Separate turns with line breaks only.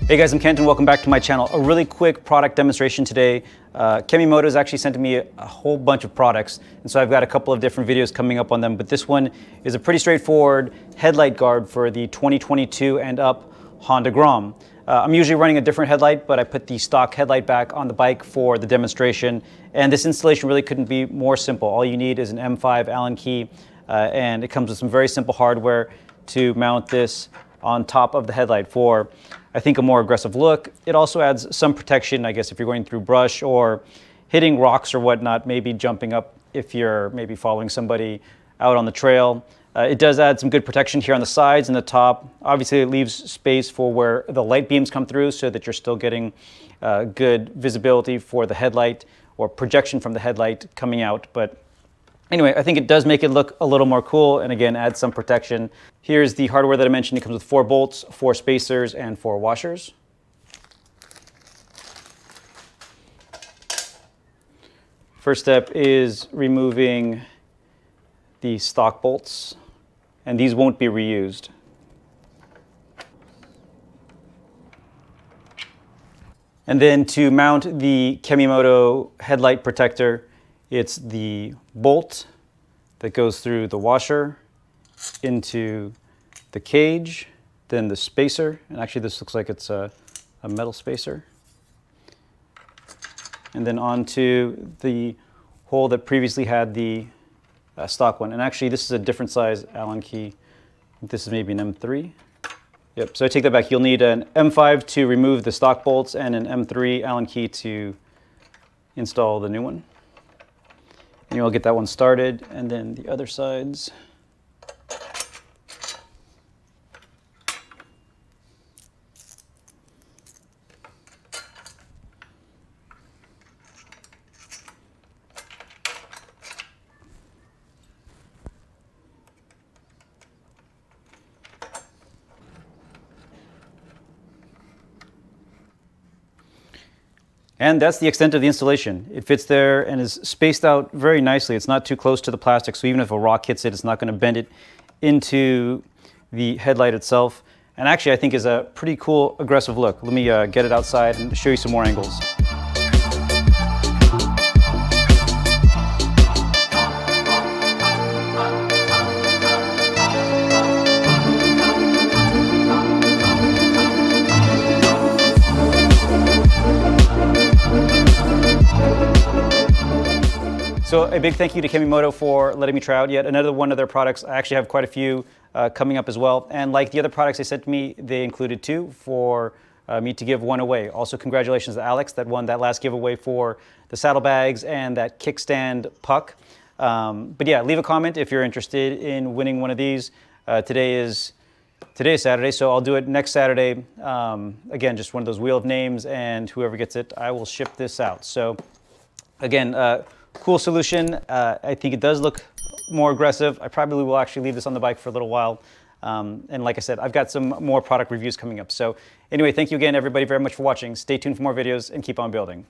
Hey guys, I'm Kent and welcome back to my channel. A really quick product demonstration today. Kemimoto has actually sent me a whole bunch of products, and so I've got a couple of different videos coming up on them, but this one is a pretty straightforward headlight guard for the 2022 and up Honda Grom. I'm usually running a different headlight, but I put the stock headlight back on the bike for the demonstration, and this installation really couldn't be more simple. All you need is an M5 Allen key, and it comes with some very simple hardware to mount this on top of the headlight for, I think, a more aggressive look. It also adds some protection, I guess, if you're going through brush or hitting rocks or whatnot, maybe jumping up if you're maybe following somebody out on the trail. It does add some good protection here on the sides and the top. Obviously, it leaves space for where the light beams come through so that you're still getting good visibility for the headlight or projection from the headlight coming out. But anyway, I think it does make it look a little more cool and again, add some protection. Here's the hardware that I mentioned. It comes with 4 bolts, 4 spacers, and 4 washers. First step is removing the stock bolts, and these won't be reused. And then to mount the Kemimoto headlight protector, it's the bolt that goes through the washer into the cage, then the spacer, and actually this looks like it's a metal spacer, and then onto the hole that previously had the stock one. And actually this is a different size Allen key. This is maybe an M3. Yep, so I take that back. You'll need an M5 to remove the stock bolts and an M3 Allen key to install the new one. And you'll get that one started, and then the other sides. And that's the extent of the installation. It fits there and is spaced out very nicely. It's not too close to the plastic, so even if a rock hits it, it's not going to bend it into the headlight itself. And actually, I think is a pretty cool, aggressive look. Let me get it outside and show you some more angles. So a big thank you to Kemimoto for letting me try out yet another one of their products. I actually have quite a few coming up as well. And like the other products they sent me, they included 2 for me to give one away. Also, congratulations to Alex that won that last giveaway for the saddlebags and that kickstand puck. But yeah, leave a comment if you're interested in winning one of these. Today is Saturday, so I'll do it next Saturday. Again, just one of those wheel of names, and whoever gets it, I will ship this out. So again, cool solution. I think it does look more aggressive. I probably will actually leave this on the bike for a little while. And like I said, I've got some more product reviews coming up. So anyway, thank you again, everybody, very much for watching. Stay tuned for more videos and keep on building.